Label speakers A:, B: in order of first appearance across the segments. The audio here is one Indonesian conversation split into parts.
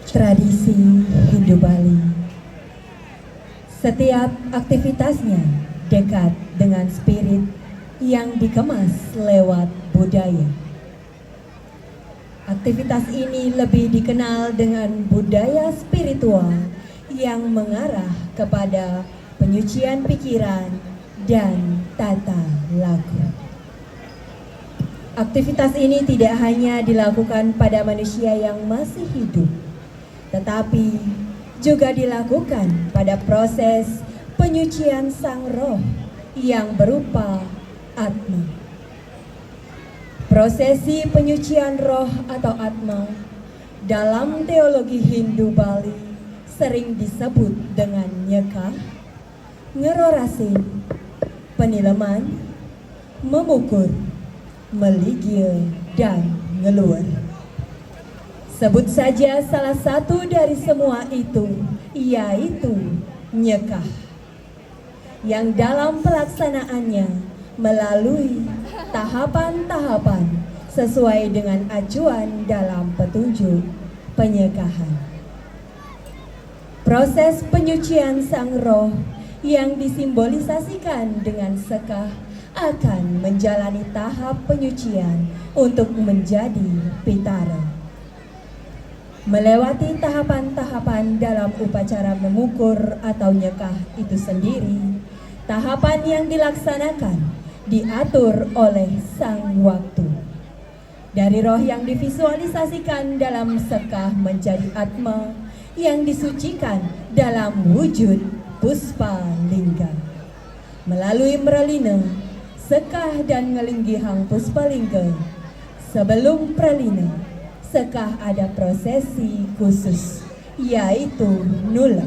A: Tradisi Hindu Bali. Setiap aktivitasnya dekat dengan spirit yang dikemas lewat budaya. Aktivitas ini lebih dikenal dengan budaya spiritual yang mengarah kepada penyucian pikiran dan tata laku. Aktivitas ini tidak hanya dilakukan pada manusia yang masih hidup, tetapi juga dilakukan pada proses penyucian sang roh yang berupa atma. Prosesi penyucian roh atau atma dalam teologi Hindu Bali sering disebut dengan nyekah, ngerorasin, penileman, memukur, meligil, dan ngeluar. Sebut saja salah satu dari semua itu, yaitu nyekah, yang dalam pelaksanaannya melalui tahapan-tahapan sesuai dengan acuan dalam petunjuk penyekahan. Proses penyucian sang roh yang disimbolisasikan dengan sekah akan menjalani tahap penyucian untuk menjadi pitara. Melewati tahapan-tahapan dalam upacara memukur atau nyekah itu sendiri, tahapan yang dilaksanakan diatur oleh sang waktu. Dari roh yang divisualisasikan dalam sekah menjadi atma yang disucikan dalam wujud puspa lingga. Melalui merelina, sekah dan ngelinggihang puspa lingga. Sebelum pralina, sekah ada prosesi khusus, yaitu nula,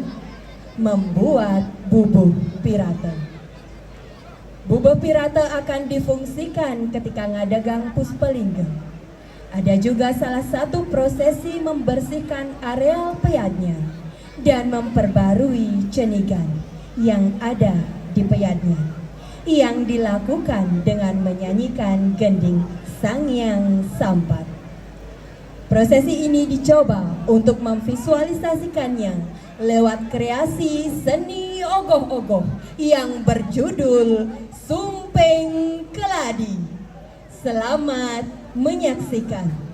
A: membuat bubuh pirata. Bubuh pirata akan difungsikan ketika ngadagang puspalingga. Ada juga salah satu prosesi membersihkan areal peyadnya dan memperbarui cenigan yang ada di peyadnya, yang dilakukan dengan menyanyikan gending Sangyang Sampat. Prosesi ini dicoba untuk memvisualisasikannya lewat kreasi seni ogoh-ogoh yang berjudul Sumpeng Keladi. Selamat menyaksikan.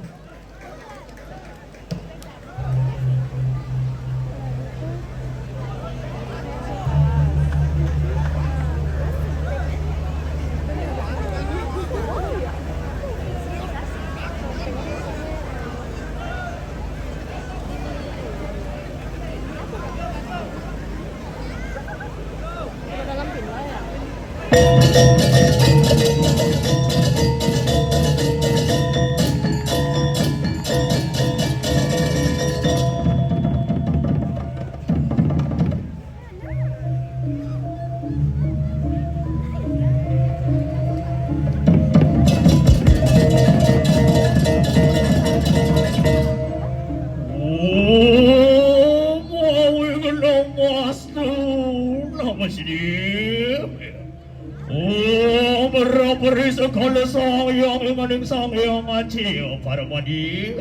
B: Sangyang aci paramadi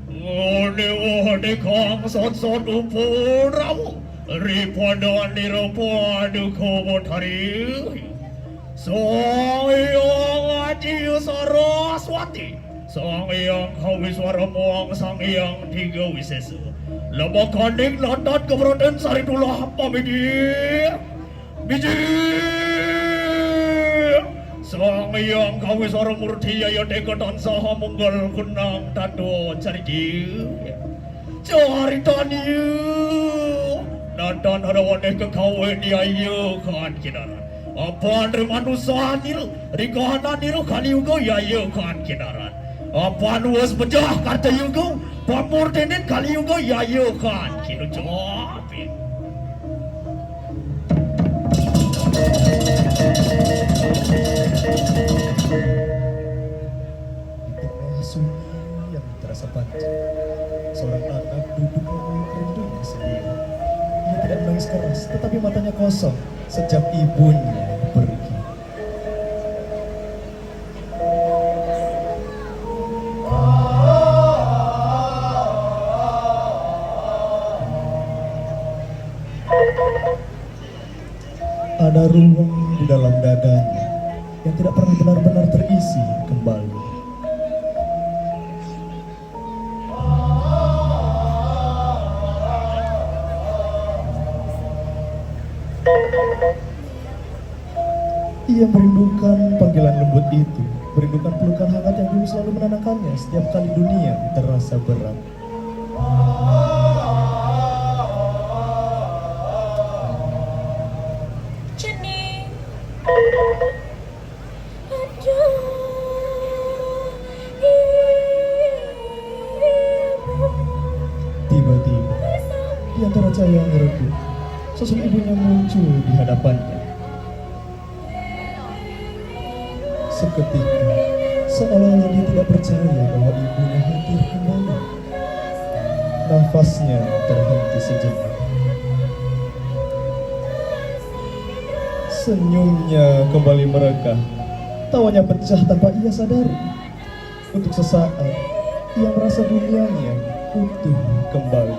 B: ngone kang sot upuramu ripodan dirapadu komotari Sangyang aci saraswati Sangyang kawiswara muang Sangyang tiga wisesa labakaning latat keberadaan saritullah pamidi biji Sangyang kawiswara murti ya dekatan saha munggal kunang tado caridi caritani nadan harawane kekawen ya kan kinaran apa manusia niru rigana niru kaliugo ya kan kinaran apa nuas pecah kata yugo pamurtenin kaliugo ya kan kinu jopi
C: Di tengah sunyi yang terasa panjang, seorang anak duduk memeluk rindunya sendiri. Ia tidak menangis keras, tetapi matanya kosong sejak ibunya pergi. ada ruang di dalam dadanya yang tidak pernah benar-benar terisi kembali. Ia merindukan panggilan lembut itu, merindukan pelukan hangat yang dulu selalu menenangkannya setiap kali dunia terasa berat.
A: Cening. Aduh.
C: Tiba-tiba, di antara cahaya yang redup, sosok ibunya muncul di hadapannya. Seketika, seolah-olah dia tidak percaya bahwa ibunya hadir kembali. Nafasnya terhenti sejenak. Senyumnya kembali merekah. Tawanya pecah tanpa ia sadari. Untuk sesaat, ia merasa dunianya utuh kembali.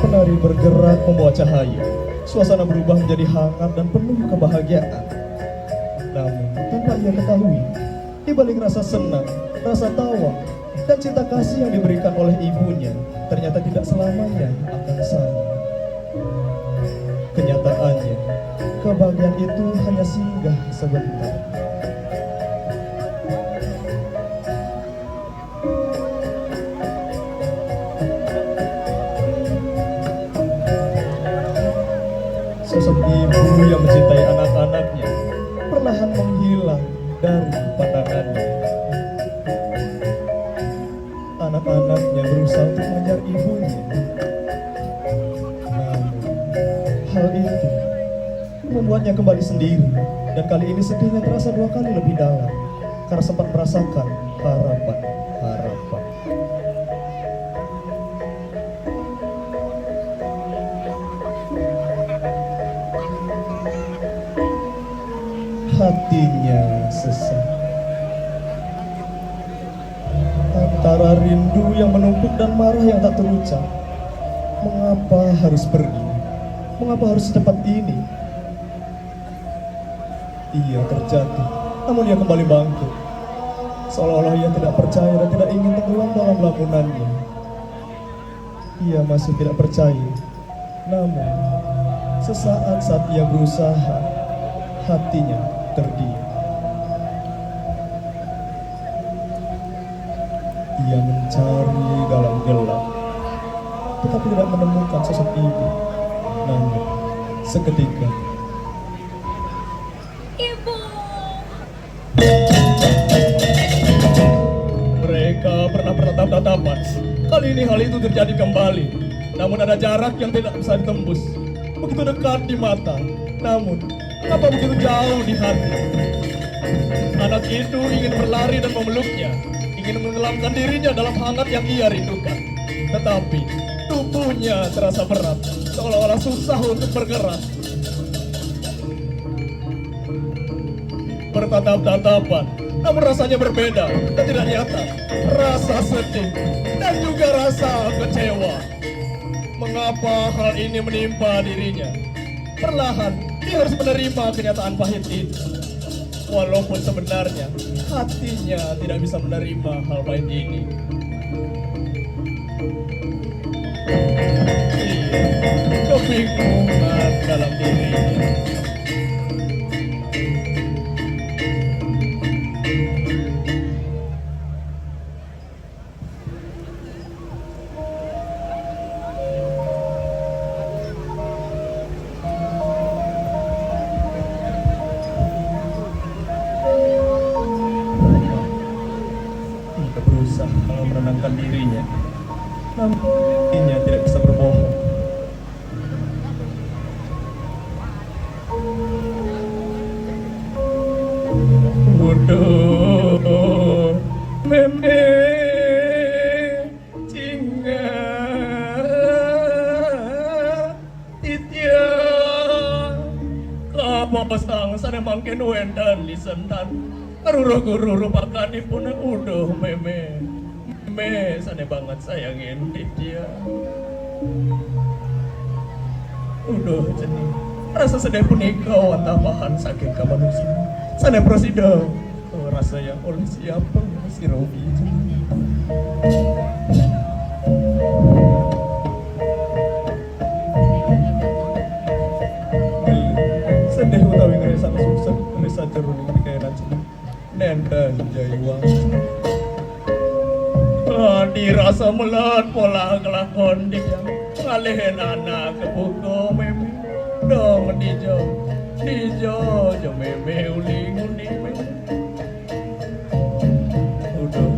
C: Penari bergerak membawa cahaya. Suasana berubah menjadi hangat dan penuh kebahagiaan. Namun, tanpa ia ketahui, di balik rasa senang, rasa tawa, dan cinta kasih yang diberikan oleh ibunya, ternyata tidak selamanya akan sama. Kenyataannya, kebahagiaan itu hanya singgah sebentar. Sosok ibu yang mencintai anak-anaknya perlahan menghilang dari pandangannya. Anak-anaknya berusaha untuk mengejar ibunya. Namun, hal itu membuatnya kembali sendiri. Dan kali ini sedihnya terasa 2 kali lebih dalam. Karena sempat merasakan harapan-harapan. Hatinya sesak antara rindu yang menumpuk dan marah yang tak terucap. Mengapa harus pergi? Mengapa harus secepat ini? Ia terjatuh, namun ia kembali bangkit. Seolah-olah ia tidak percaya dan tidak ingin tenggelam dalam lamunannya. Ia masih tidak percaya. Namun, sesaat saat ia berusaha, hatinya terdiam. Ia mencari dalam gelap, tetapi tidak menemukan sosok ibu. Namun, seketika,
A: Ibu.
C: mereka pernah bertatap-tatapan. Kali ini hal itu terjadi kembali. Namun ada jarak yang tidak bisa ditembus. Begitu dekat di mata, namun kenapa begitu jauh di hati? Anak itu ingin berlari dan memeluknya, ingin menenggelamkan dirinya dalam hangat yang ia rindukan. Tetapi tubuhnya terasa berat, seolah-olah susah untuk bergerak. Bertatap-tatapan, namun rasanya berbeda dan tidak nyata. Rasa sedih dan juga rasa kecewa. Mengapa hal ini menimpa dirinya? Perlahan, dia harus menerima kenyataan pahit itu. Walaupun sebenarnya hatinya tidak bisa menerima hal pahit ini. Iya, kebingungan dalam dirinya. Ia berusaha menenangkan dirinya, namun dirinya tidak bisa berbohong. Bodoh, meme, cinga, titya, kapa pasang sana mangken wendan lisentan. Karuru-guru pakan pun udah meme sana banget sayangin dia. Udah jadi rasa sedih punika tambahan saking ka manusia. Sana presiden rasa yang oleh siapa si Robi. Sedih utawi ngerasa susah ngerasa jeruni dikayanan nendang jaiwang. Dirasa melat pola kelakon dia ngalihin anak kebuka meme dong dijo jo meme uling udah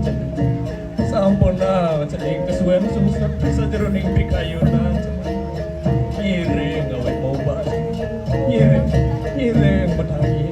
C: sampuna celing kesuwen susah bisa jeruning pikayunan ngiring ngawet mau bahas ngiring menangi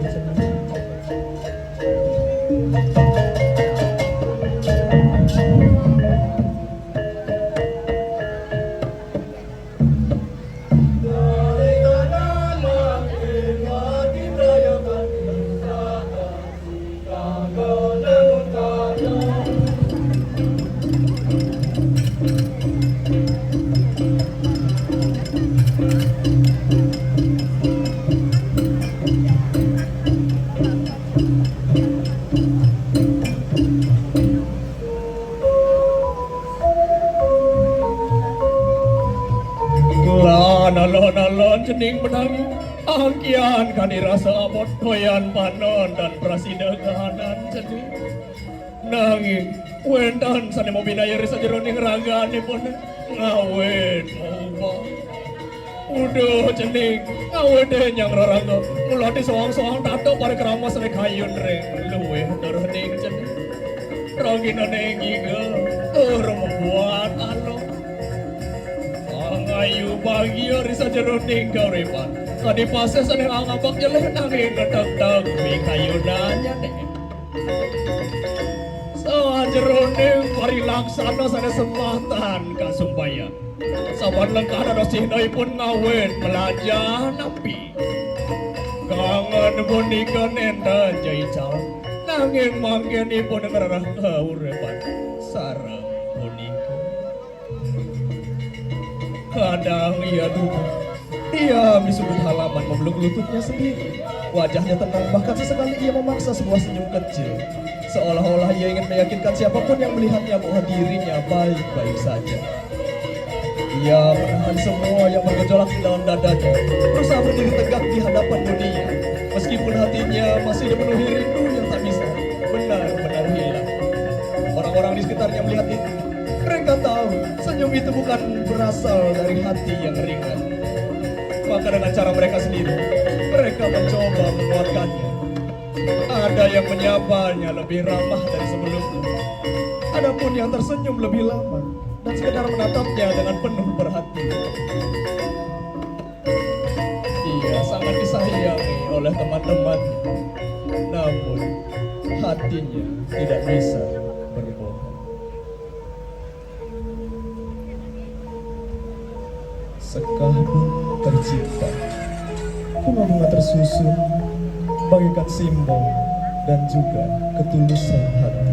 C: Nalon cening menangi angkian kan dirasa abot koyan panon dan prasida kahanan cening nanging wendan sane mau binaya risa jeroning ragane pun ngawet mau udah cening ngawet deh nyang raraga mulai di soang-soang tato pada keramas sane kayun reng luwe darahning cening ragina nengi ke membuat alo ayu bahagia risa jeroning kauripan kadi pase sane angabak jeleh nanging ketak-tak mi kayunannya deh sawa jeroning pari laksana sane sempatan kasumpaya saban lengkana dosinai pun ngawet melajah napi kangen bonikan enda jaical nanging manggeni pun ngerarah kauripan sarang bonika kadang ia duka dia di sudut halaman memeluk lututnya sendiri wajahnya tenang bahkan sesekali ia memaksa sebuah senyum kecil seolah-olah ia ingin meyakinkan siapapun yang melihatnya bahwa dirinya baik-baik saja ia menahan semua yang bergejolak di dalam dadanya berusaha berdiri tegak di hadapan dunia meskipun hatinya masih dipenuhi rindu yang tak bisa benar-benar hilang orang-orang di sekitarnya melihat itu mereka tahu senyum itu bukan berasal dari hati yang ringan. Maka dengan cara mereka sendiri, mereka mencoba menguatkannya. Ada yang menyapanya lebih ramah dari sebelumnya. Adapun yang tersenyum lebih lama dan sekedar menatapnya dengan penuh perhatian. Dia sangat disayangi oleh teman-teman, namun hatinya tidak bisa berbohong. Sekadung tercipta, bunga-bunga tersusun bagaikan simbol dan juga ketulusan hati.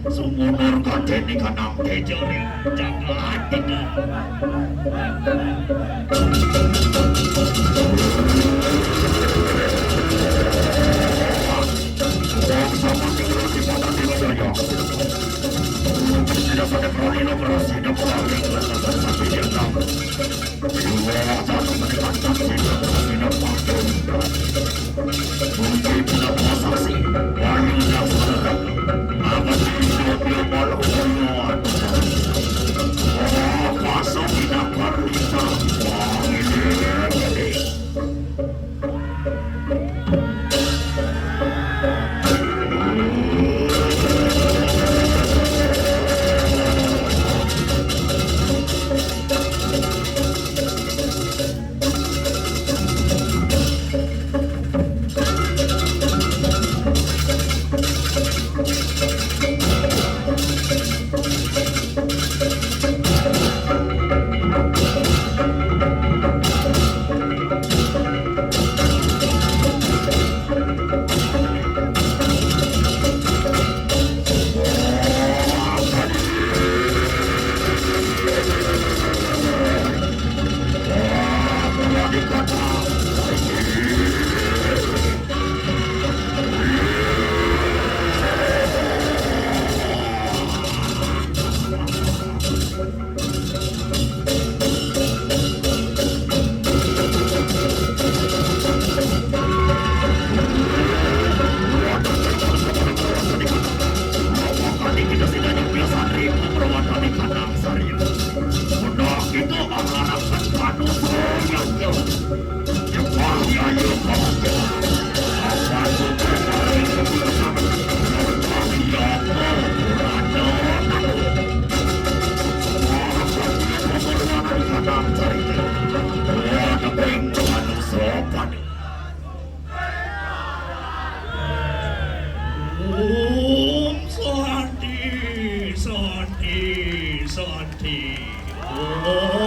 B: Sumunur kadeni kanang tejori jaga hatinya. Tidak pada berani operasi dan pelari lantasan sampai dia tahu. Dua satu menekan saksi tidak mampu. Mungkin tidak pasasi, wahyu yang menerang. Apa tidak dia malu maluan? Oh, kasar tidak berita. Om Santi, Santi, Santi. Om